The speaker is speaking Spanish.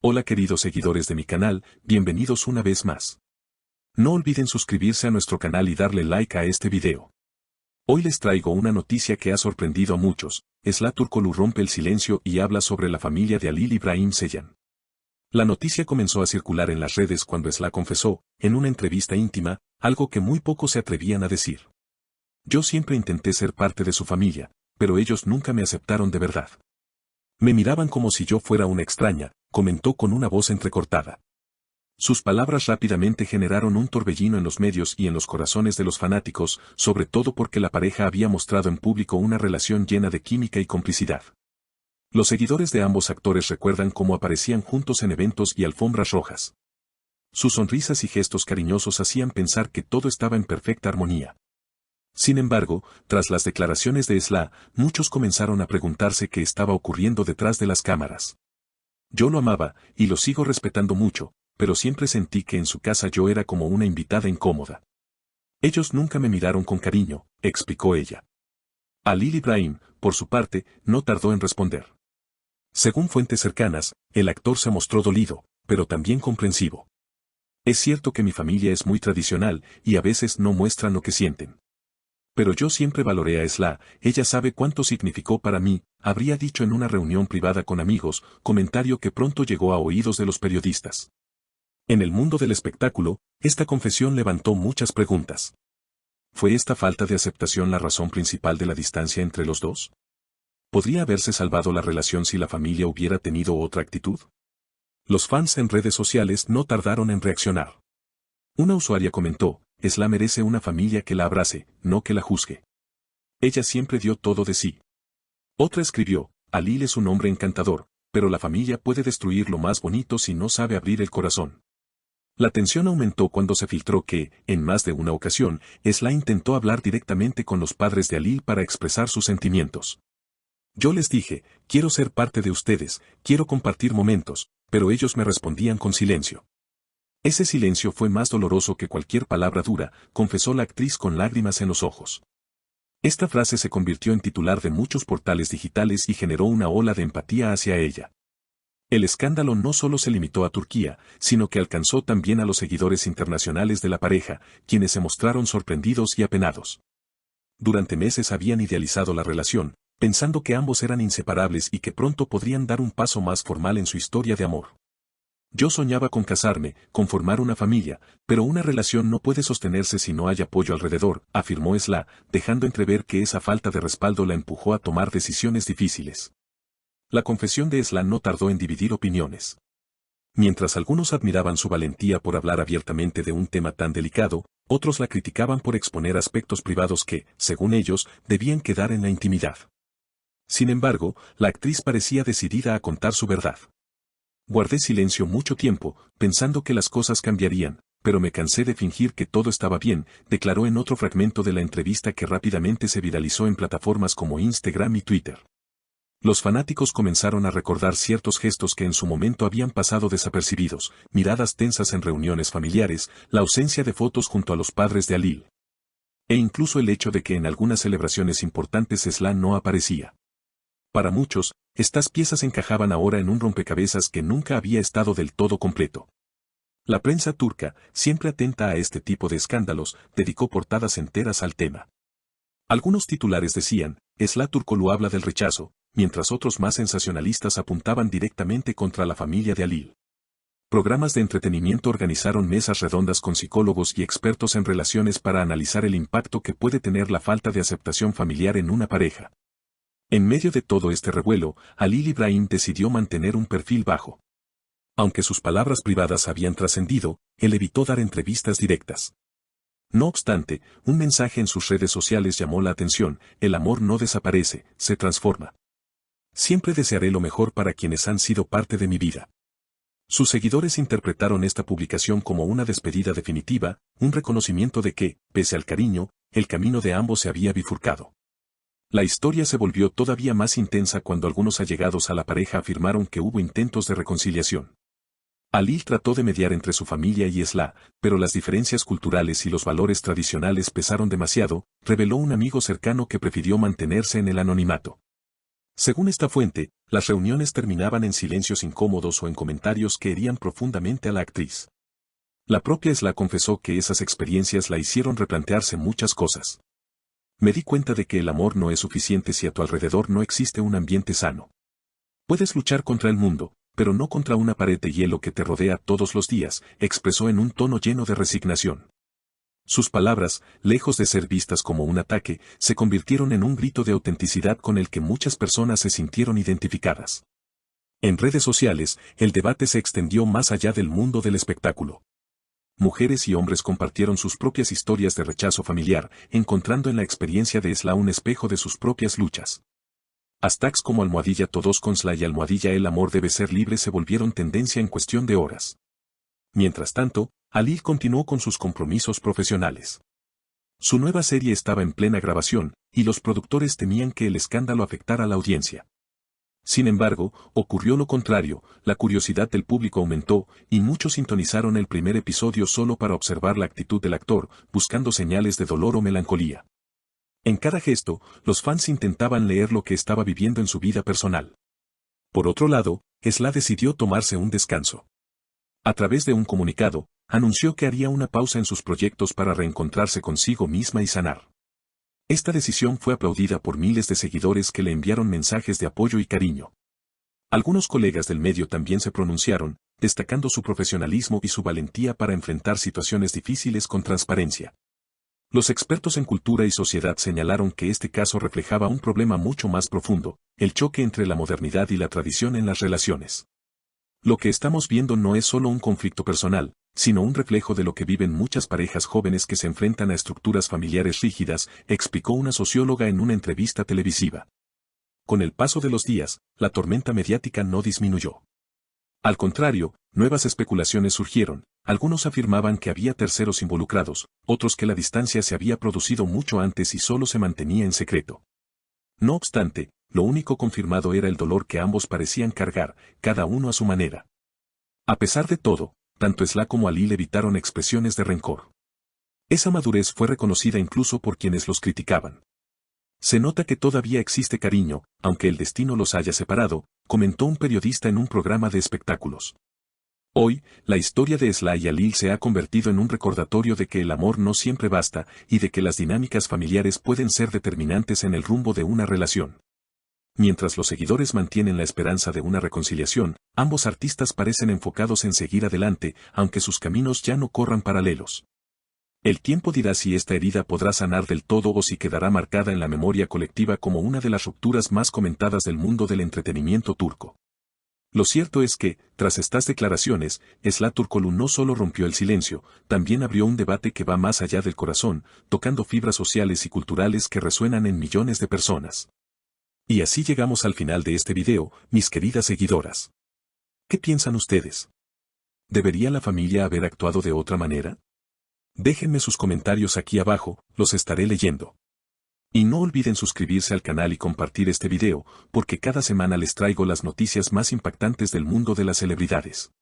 Hola queridos seguidores de mi canal, bienvenidos una vez más. No olviden suscribirse a nuestro canal y darle like a este video. Hoy les traigo una noticia que ha sorprendido a muchos. Esla Turkoglu rompe el silencio y habla sobre la familia de Halil İbrahim Ceylan. La noticia comenzó a circular en las redes cuando Esla confesó, en una entrevista íntima, algo que muy pocos se atrevían a decir. Yo siempre intenté ser parte de su familia, pero ellos nunca me aceptaron de verdad. Me miraban como si yo fuera una extraña, comentó con una voz entrecortada. Sus palabras rápidamente generaron un torbellino en los medios y en los corazones de los fanáticos, sobre todo porque la pareja había mostrado en público una relación llena de química y complicidad. Los seguidores de ambos actores recuerdan cómo aparecían juntos en eventos y alfombras rojas. Sus sonrisas y gestos cariñosos hacían pensar que todo estaba en perfecta armonía. Sin embargo, tras las declaraciones de Esla, muchos comenzaron a preguntarse qué estaba ocurriendo detrás de las cámaras. Yo lo amaba, y lo sigo respetando mucho, pero siempre sentí que en su casa yo era como una invitada incómoda. Ellos nunca me miraron con cariño, explicó ella. Halil İbrahim, por su parte, no tardó en responder. Según fuentes cercanas, el actor se mostró dolido, pero también comprensivo. Es cierto que mi familia es muy tradicional, y a veces no muestran lo que sienten. Pero yo siempre valoré a Esla, ella sabe cuánto significó para mí, habría dicho en una reunión privada con amigos, comentario que pronto llegó a oídos de los periodistas. En el mundo del espectáculo, esta confesión levantó muchas preguntas. ¿Fue esta falta de aceptación la razón principal de la distancia entre los dos? ¿Podría haberse salvado la relación si la familia hubiera tenido otra actitud? Los fans en redes sociales no tardaron en reaccionar. Una usuaria comentó, Esla merece una familia que la abrace, no que la juzgue. Ella siempre dio todo de sí. Otra escribió, Halil es un hombre encantador, pero la familia puede destruir lo más bonito si no sabe abrir el corazón. La tensión aumentó cuando se filtró que, en más de una ocasión, Esla intentó hablar directamente con los padres de Halil para expresar sus sentimientos. Yo les dije, quiero ser parte de ustedes, quiero compartir momentos, pero ellos me respondían con silencio. Ese silencio fue más doloroso que cualquier palabra dura, confesó la actriz con lágrimas en los ojos. Esta frase se convirtió en titular de muchos portales digitales y generó una ola de empatía hacia ella. El escándalo no solo se limitó a Turquía, sino que alcanzó también a los seguidores internacionales de la pareja, quienes se mostraron sorprendidos y apenados. Durante meses habían idealizado la relación, pensando que ambos eran inseparables y que pronto podrían dar un paso más formal en su historia de amor. Yo soñaba con casarme, con formar una familia, pero una relación no puede sostenerse si no hay apoyo alrededor, afirmó Esla, dejando entrever que esa falta de respaldo la empujó a tomar decisiones difíciles. La confesión de Esla no tardó en dividir opiniones. Mientras algunos admiraban su valentía por hablar abiertamente de un tema tan delicado, otros la criticaban por exponer aspectos privados que, según ellos, debían quedar en la intimidad. Sin embargo, la actriz parecía decidida a contar su verdad. Guardé silencio mucho tiempo, pensando que las cosas cambiarían, pero me cansé de fingir que todo estaba bien, declaró en otro fragmento de la entrevista que rápidamente se viralizó en plataformas como Instagram y Twitter. Los fanáticos comenzaron a recordar ciertos gestos que en su momento habían pasado desapercibidos, miradas tensas en reuniones familiares, la ausencia de fotos junto a los padres de Halil. E incluso el hecho de que en algunas celebraciones importantes Esla no aparecía. Para muchos, estas piezas encajaban ahora en un rompecabezas que nunca había estado del todo completo. La prensa turca, siempre atenta a este tipo de escándalos, dedicó portadas enteras al tema. Algunos titulares decían, Esla Turkoglu habla del rechazo, mientras otros más sensacionalistas apuntaban directamente contra la familia de Halil. Programas de entretenimiento organizaron mesas redondas con psicólogos y expertos en relaciones para analizar el impacto que puede tener la falta de aceptación familiar en una pareja. En medio de todo este revuelo, Halil İbrahim decidió mantener un perfil bajo. Aunque sus palabras privadas habían trascendido, él evitó dar entrevistas directas. No obstante, un mensaje en sus redes sociales llamó la atención, el amor no desaparece, se transforma. Siempre desearé lo mejor para quienes han sido parte de mi vida. Sus seguidores interpretaron esta publicación como una despedida definitiva, un reconocimiento de que, pese al cariño, el camino de ambos se había bifurcado. La historia se volvió todavía más intensa cuando algunos allegados a la pareja afirmaron que hubo intentos de reconciliación. Halil trató de mediar entre su familia y Esla, pero las diferencias culturales y los valores tradicionales pesaron demasiado, reveló un amigo cercano que prefirió mantenerse en el anonimato. Según esta fuente, las reuniones terminaban en silencios incómodos o en comentarios que herían profundamente a la actriz. La propia Sla confesó que esas experiencias la hicieron replantearse muchas cosas. Me di cuenta de que el amor no es suficiente si a tu alrededor no existe un ambiente sano. Puedes luchar contra el mundo, pero no contra una pared de hielo que te rodea todos los días, expresó en un tono lleno de resignación. Sus palabras, lejos de ser vistas como un ataque, se convirtieron en un grito de autenticidad con el que muchas personas se sintieron identificadas. En redes sociales, el debate se extendió más allá del mundo del espectáculo. Mujeres y hombres compartieron sus propias historias de rechazo familiar, encontrando en la experiencia de Sla un espejo de sus propias luchas. Hashtags como #todos con Sla y #el amor debe ser libre se volvieron tendencia en cuestión de horas. Mientras tanto, Halil continuó con sus compromisos profesionales. Su nueva serie estaba en plena grabación, y los productores temían que el escándalo afectara a la audiencia. Sin embargo, ocurrió lo contrario, la curiosidad del público aumentó, y muchos sintonizaron el primer episodio solo para observar la actitud del actor, buscando señales de dolor o melancolía. En cada gesto, los fans intentaban leer lo que estaba viviendo en su vida personal. Por otro lado, Sla decidió tomarse un descanso. A través de un comunicado, anunció que haría una pausa en sus proyectos para reencontrarse consigo misma y sanar. Esta decisión fue aplaudida por miles de seguidores que le enviaron mensajes de apoyo y cariño. Algunos colegas del medio también se pronunciaron, destacando su profesionalismo y su valentía para enfrentar situaciones difíciles con transparencia. Los expertos en cultura y sociedad señalaron que este caso reflejaba un problema mucho más profundo, el choque entre la modernidad y la tradición en las relaciones. Lo que estamos viendo no es solo un conflicto personal, sino un reflejo de lo que viven muchas parejas jóvenes que se enfrentan a estructuras familiares rígidas, explicó una socióloga en una entrevista televisiva. Con el paso de los días, la tormenta mediática no disminuyó. Al contrario, nuevas especulaciones surgieron, algunos afirmaban que había terceros involucrados, otros que la distancia se había producido mucho antes y solo se mantenía en secreto. No obstante, lo único confirmado era el dolor que ambos parecían cargar, cada uno a su manera. A pesar de todo, tanto Sla como Halil evitaron expresiones de rencor. Esa madurez fue reconocida incluso por quienes los criticaban. Se nota que todavía existe cariño, aunque el destino los haya separado, comentó un periodista en un programa de espectáculos. Hoy, la historia de Sla y Halil se ha convertido en un recordatorio de que el amor no siempre basta y de que las dinámicas familiares pueden ser determinantes en el rumbo de una relación. Mientras los seguidores mantienen la esperanza de una reconciliación, ambos artistas parecen enfocados en seguir adelante, aunque sus caminos ya no corran paralelos. El tiempo dirá si esta herida podrá sanar del todo o si quedará marcada en la memoria colectiva como una de las rupturas más comentadas del mundo del entretenimiento turco. Lo cierto es que, tras estas declaraciones, Sla Turkoglu no solo rompió el silencio, también abrió un debate que va más allá del corazón, tocando fibras sociales y culturales que resuenan en millones de personas. Y así llegamos al final de este video, mis queridas seguidoras. ¿Qué piensan ustedes? ¿Debería la familia haber actuado de otra manera? Déjenme sus comentarios aquí abajo, los estaré leyendo. Y no olviden suscribirse al canal y compartir este video, porque cada semana les traigo las noticias más impactantes del mundo de las celebridades.